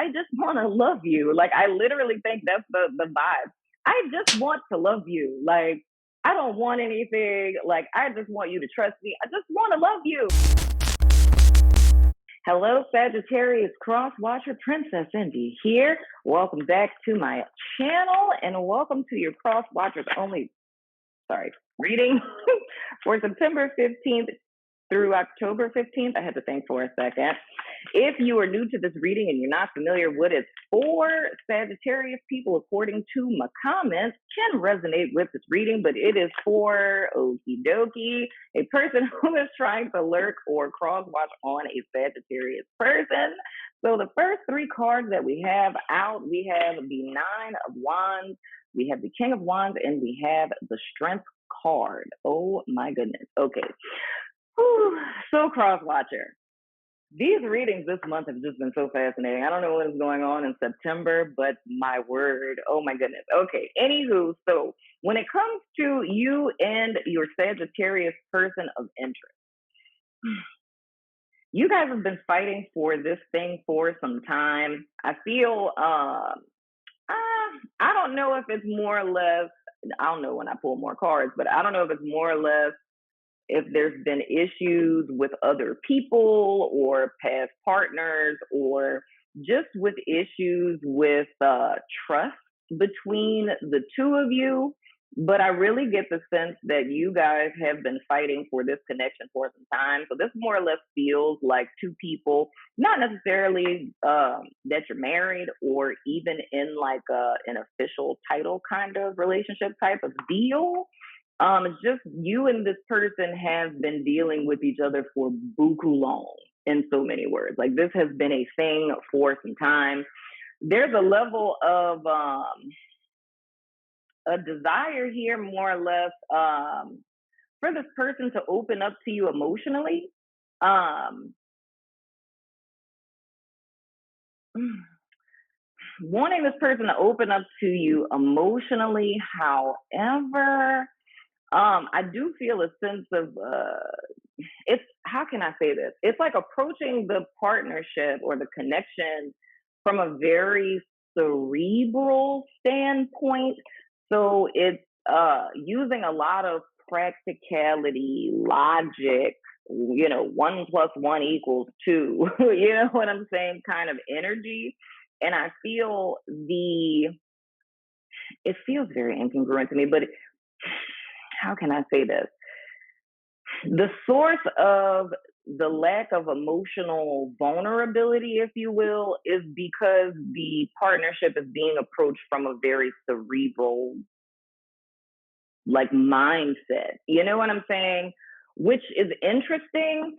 I just want to love you. Like, I literally think that's the vibe. I just want to love you. Like, I don't want anything. Like, I just want you to trust me. I just want to love you. Hello, Sagittarius Crosswatcher Princess Indy here. Welcome back to my channel and welcome to your Crosswatchers only, reading for September 15th through October 15th. I had to think for a second. If you are new to this reading and you're not familiar with it, for Sagittarius people, according to my comments, can resonate with this reading, but it is for okie dokie, a person who is trying to lurk or cross watch on a Sagittarius person. So the first three cards that we have out, we have the Nine of Wands, we have the King of Wands, and we have the Strength card. Oh my goodness. Okay. Whew. So Crosswatcher, these readings this month have just been so fascinating. I don't know what is going on in September, but my word, oh my goodness. Okay, anywho, so when it comes to you and your Sagittarius person of interest, you guys have been fighting for this thing for some time. I feel, I don't know if it's more or less, I don't know when I pull more cards, but I don't know if it's more or less if there's been issues with other people or past partners or just with issues with trust between the two of you. But I really get the sense that you guys have been fighting for this connection for some time. So this more or less feels like two people, not necessarily that you're married or even in like an official title kind of relationship type of deal. It's just you and this person have been dealing with each other for buku long, in so many words. Like, this has been a thing for some time. There's a level of a desire here, more or less, for this person to open up to you emotionally. Wanting this person to open up to you emotionally, however, I do feel a sense of it's, how can I say this? It's like approaching the partnership or the connection from a very cerebral standpoint. So it's using a lot of practicality, logic, 1 + 1 = 2, you know what I'm saying, kind of energy. And I feel it feels very incongruent to me, but how can I say this? The source of the lack of emotional vulnerability, if you will, is because the partnership is being approached from a very cerebral, like, mindset. You know what I'm saying? Which is interesting.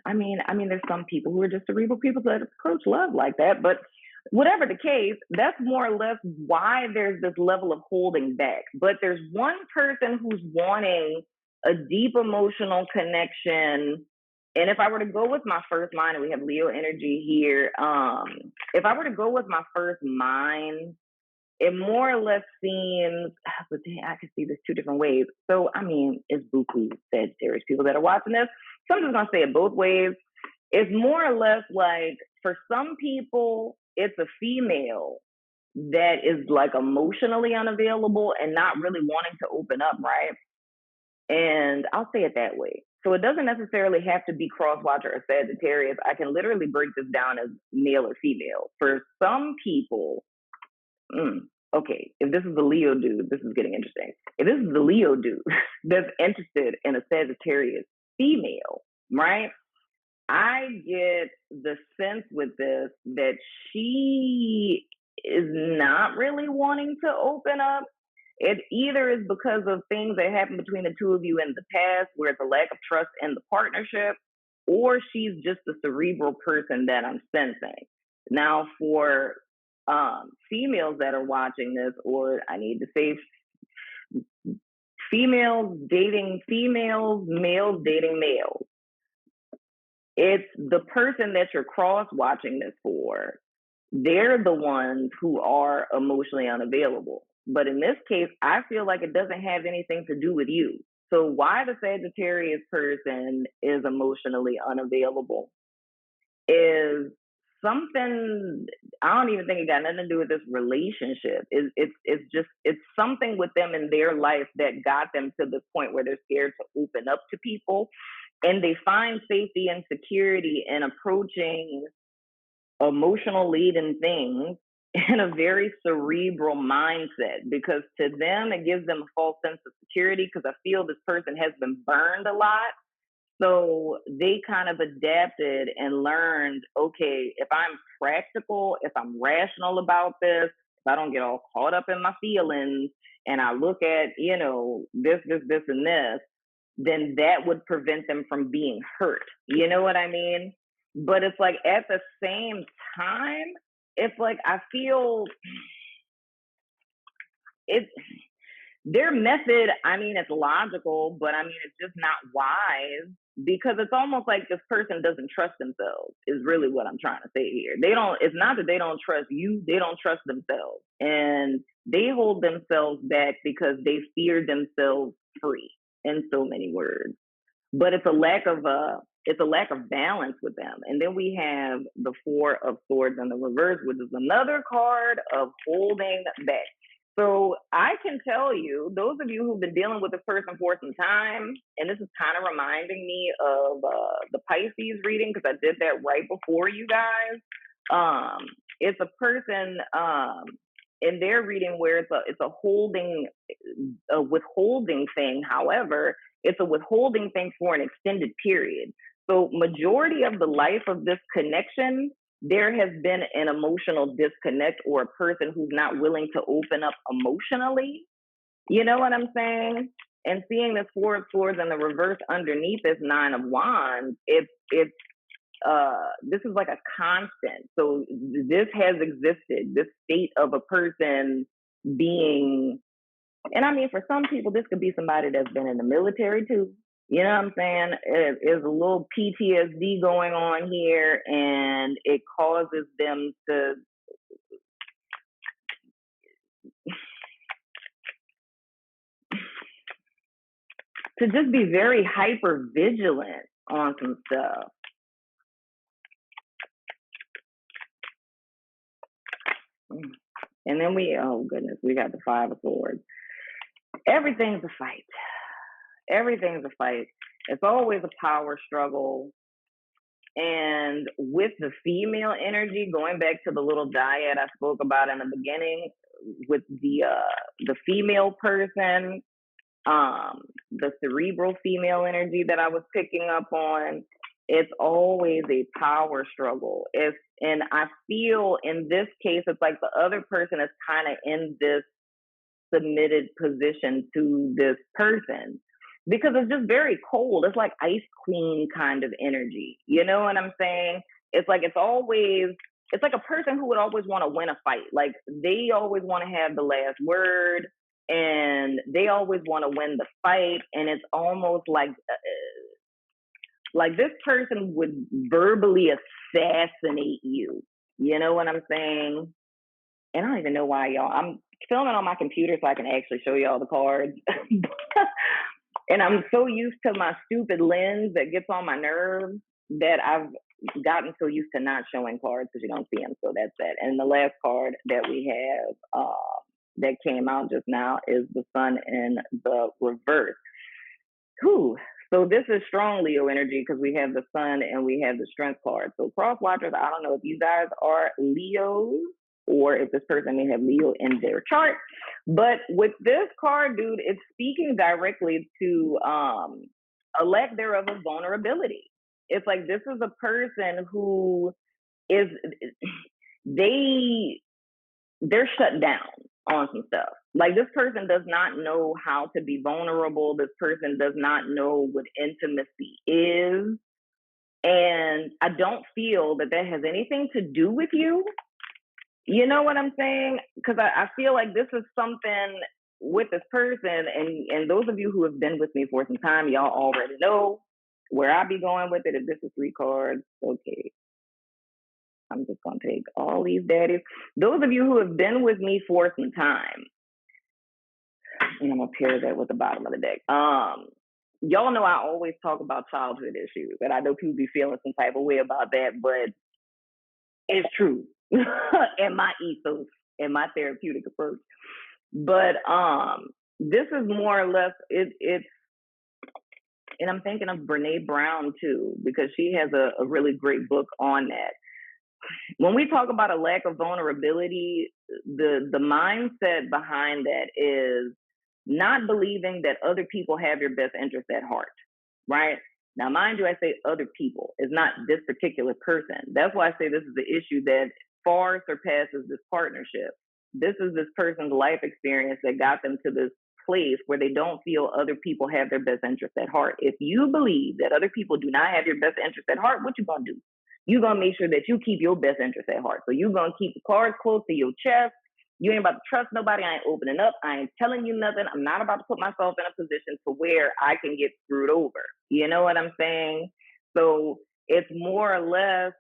I mean, there's some people who are just cerebral people that approach love like that, but whatever the case, that's more or less why there's this level of holding back. But there's one person who's wanting a deep emotional connection. And if I were to go with my first mind, and we have Leo energy here, if I were to go with my first mind, it more or less seems, but I can see this two different ways. So, I mean, it's buku Sagittarius people that are watching this. So I'm just going to say it both ways. It's more or less like, for some people, it's a female that is like emotionally unavailable and not really wanting to open up, right? And I'll say it that way. So it doesn't necessarily have to be Crosswatcher or Sagittarius. I can literally break this down as male or female. For some people, okay, if this is a Leo dude, this is getting interesting. If this is a Leo dude that's interested in a Sagittarius female, right? I get the sense with this that she is not really wanting to open up. It either is because of things that happened between the two of you in the past, where it's a lack of trust in the partnership, or she's just a cerebral person that I'm sensing. Now, for females that are watching this, or I need to say females dating females, males dating males, it's the person that you're cross-watching this for. They're the ones who are emotionally unavailable. But in this case, I feel like it doesn't have anything to do with you. So why the Sagittarius person is emotionally unavailable is something, I don't even think it got nothing to do with this relationship. It's something with them in their life that got them to the point where they're scared to open up to people, and they find safety and security in approaching emotional laden things in a very cerebral mindset, because to them it gives them a false sense of security, because I feel this person has been burned a lot. So they kind of adapted and learned, okay, if I'm practical, if I'm rational about this, if I don't get all caught up in my feelings, and I look at, this, and this, then that would prevent them from being hurt. You know what I mean? But it's like at the same time, it's like I feel it's their method, I mean, it's logical, but I mean, it's just not wise, because it's almost like this person doesn't trust themselves, is really what I'm trying to say here. It's not that they don't trust you, they don't trust themselves. And they hold themselves back because they fear themselves free, in so many words. But it's a lack of balance with them. And then we have the Four of Swords in the reverse, which is another card of holding back. So I can tell you, those of you who've been dealing with this person for some time, and this is kind of reminding me of the Pisces reading, because I did that right before you guys. It's a person in their reading where it's a withholding thing. However, it's a withholding thing for an extended period. So majority of the life of this connection, there has been an emotional disconnect, or a person who's not willing to open up emotionally. You know what I'm saying? And seeing this Four of Swords in the reverse underneath this Nine of Wands, this is like a constant. So this has existed, this state of a person being, and I mean, for some people, this could be somebody that's been in the military too. You know what I'm saying? There's a little PTSD going on here, and it causes them to just be very hyper vigilant on some stuff. And then we got the Five of Swords. Everything's a fight. Everything's a fight. It's always a power struggle. And with the female energy, going back to the little dyad I spoke about in the beginning, with the female person, the cerebral female energy that I was picking up on, it's always a power struggle. And I feel in this case, it's like the other person is kind of in this submitted position to this person, because it's just very cold. It's like Ice Queen kind of energy. You know what I'm saying? It's like it's like a person who would always want to win a fight. Like they always want to have the last word, and they always want to win the fight. And it's almost like this person would verbally assassinate you. You know what I'm saying? And I don't even know why, y'all. I'm filming on my computer so I can actually show y'all the cards. And I'm so used to my stupid lens that gets on my nerves that I've gotten so used to not showing cards because you don't see them. So that's that. And the last card that we have that came out just now is the Sun in the reverse. Whew. So this is strong Leo energy because we have the Sun and we have the Strength card. So CrossWatchers, I don't know if you guys are Leos or if this person may have Leo in their chart. But with this card, dude, it's speaking directly to a lack thereof of vulnerability. It's like this is a person who is, they're shut down on some stuff. Like this person does not know how to be vulnerable. This person does not know what intimacy is. And I don't feel that has anything to do with you. You know what I'm saying? Because I feel like this is something with this person, and those of you who have been with me for some time, y'all already know where I be going with it. If this is 3 cards, okay. I'm just going to take all these daddies. Those of you who have been with me for some time, and I'm going to pair that with the bottom of the deck. Y'all know I always talk about childhood issues, and I know people be feeling some type of way about that, but It's true. And my ethos and my therapeutic approach. But this is more or less it's and I'm thinking of Brene Brown too, because she has a really great book on that. When we talk about a lack of vulnerability, the mindset behind that is not believing that other people have your best interest at heart, right? Now, mind you, I say other people. It's not this particular person. That's why I say this is the issue that far surpasses this partnership. This is this person's life experience that got them to this place where they don't feel other people have their best interest at heart. If you believe that other people do not have your best interest at heart, what you gonna do? You're gonna make sure that you keep your best interest at heart. So you're gonna keep the cards close to your chest. You ain't about to trust nobody. I ain't opening up. I ain't telling you nothing. I'm not about to put myself in a position to where I can get screwed over. You know what I'm saying? So it's more or less,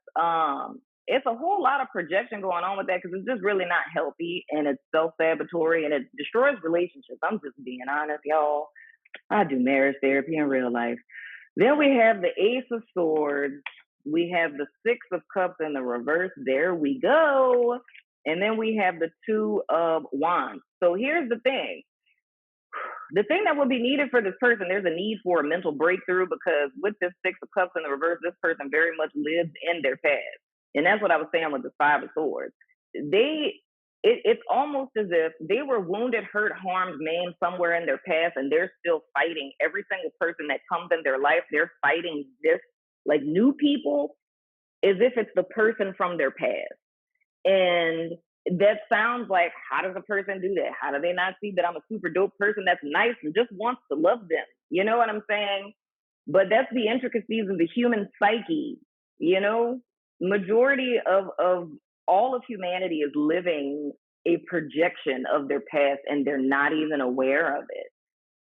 it's a whole lot of projection going on with that because it's just really not healthy and it's self-sabotatory and it destroys relationships. I'm just being honest, y'all. I do marriage therapy in real life. Then we have the Ace of Swords. We have the Six of Cups in the reverse. There we go. And then we have the Two of Wands. So here's the thing. The thing that will be needed for this person, there's a need for a mental breakthrough because with this Six of Cups in the reverse, this person very much lives in their past. And that's what I was saying with the Five of Swords. It's almost as if they were wounded, hurt, harmed, maimed somewhere in their past, and they're still fighting. Every single person that comes in their life, they're fighting this, like new people, as if it's the person from their past. And that sounds like, how does a person do that? How do they not see that I'm a super dope person that's nice and just wants to love them? You know what I'm saying? But that's the intricacies of the human psyche. You know, majority of all of humanity is living a projection of their past and they're not even aware of it.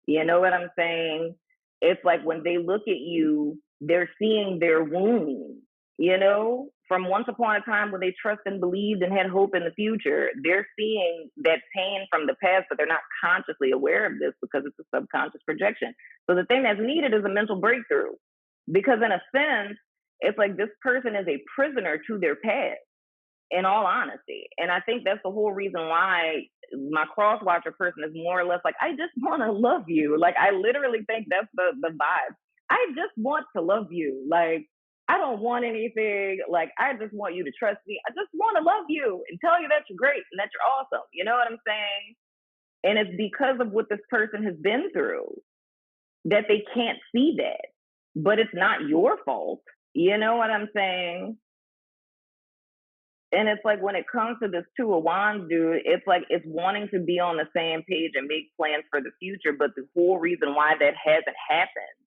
You know what I'm saying? It's like when they look at you, they're seeing their wounds, you know, from once upon a time when they trust and believed and had hope in the future. They're seeing that pain from the past, but they're not consciously aware of this because it's a subconscious projection. So the thing that's needed is a mental breakthrough because in a sense, it's like this person is a prisoner to their past, in all honesty. And I think that's the whole reason why my cross-watcher person is more or less like, I just want to love you. Like, I literally think that's the vibe. I just want to love you. Like, I don't want anything. Like, I just want you to trust me. I just want to love you and tell you that you're great and that you're awesome. You know what I'm saying? And it's because of what this person has been through that they can't see that. But it's not your fault. You know what I'm saying? And it's like when it comes to this Two of Wands, dude, it's like it's wanting to be on the same page and make plans for the future. But the whole reason why that hasn't happened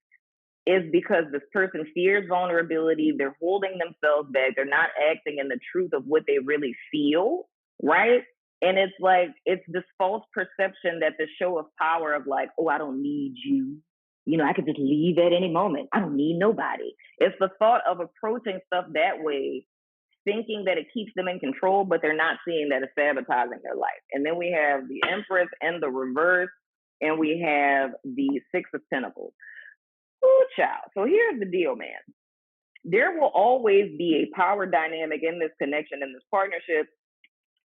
is because this person fears vulnerability. They're holding themselves back. They're not acting in the truth of what they really feel, right? And it's like, it's this false perception that the show of power of like, oh, I don't need you. You know, I could just leave at any moment. I don't need nobody. It's the thought of approaching stuff that way, thinking that it keeps them in control, but they're not seeing that it's sabotaging their life. And then we have the Empress and the reverse, and we have the Six of Pentacles. Ooh, child. So here's the deal, man. There will always be a power dynamic in this connection, in this partnership,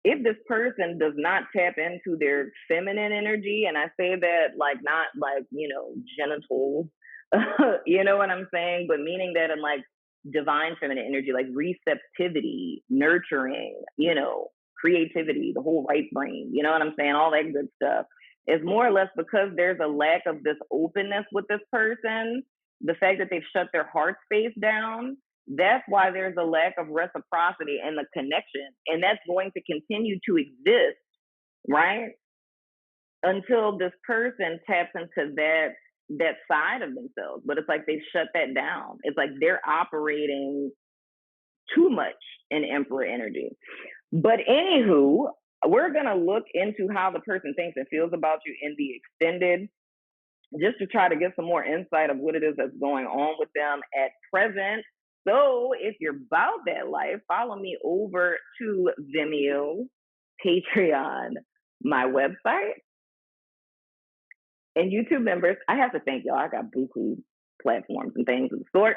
if this person does not tap into their feminine energy. And I say that like not like, you know, genitals, you know what I'm saying? But meaning that in like divine feminine energy, like receptivity, nurturing, you know, creativity, the whole right brain, you know what I'm saying? All that good stuff. Is more or less because there's a lack of this openness with this person, the fact that they've shut their heart space down. That's why there's a lack of reciprocity in the connection. And that's going to continue to exist, right? Until this person taps into that side of themselves. But it's like they've shut that down. It's like they're operating too much in Emperor energy. But anywho, we're going to look into how the person thinks and feels about you in the extended, just to try to get some more insight of what it is that's going on with them at present. So if you're about that life, follow me over to Vimeo, Patreon, my website, and YouTube members. I have to thank y'all. I got buku platforms and things of the sort.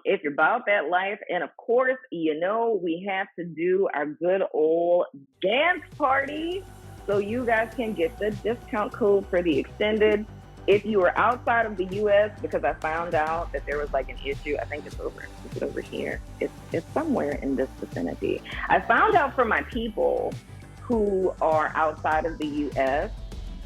If you're about that life, and of course, you know, we have to do our good old dance party so you guys can get the discount code for the extended. If you are outside of the US, because I found out that there was like an issue, I think it's over. Is it over here? It's somewhere in this vicinity. I found out from my people who are outside of the US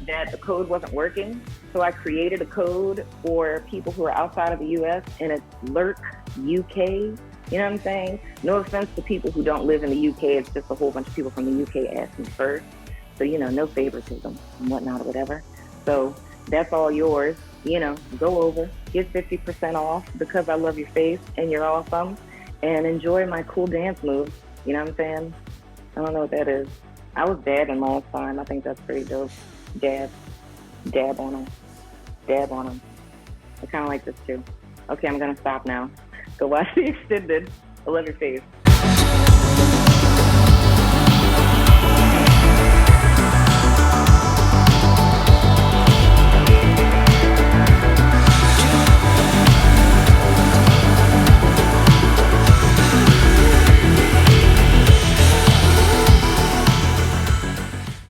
that the code wasn't working. So I created a code for people who are outside of the US, and it's LURK UK. You know what I'm saying? No offense to people who don't live in the UK. It's just a whole bunch of people from the UK asked me first. So, you know, no favoritism and whatnot or whatever. So that's all yours. You know, go over, get 50% off because I love your face and you're awesome, and enjoy my cool dance moves. You know what I'm saying? I don't know what that is. I was dabbing last time. I think that's pretty dope. Dab on them. Dab on them. I kind of like this too. Okay, I'm going to stop now. Go watch the extended. I love your face.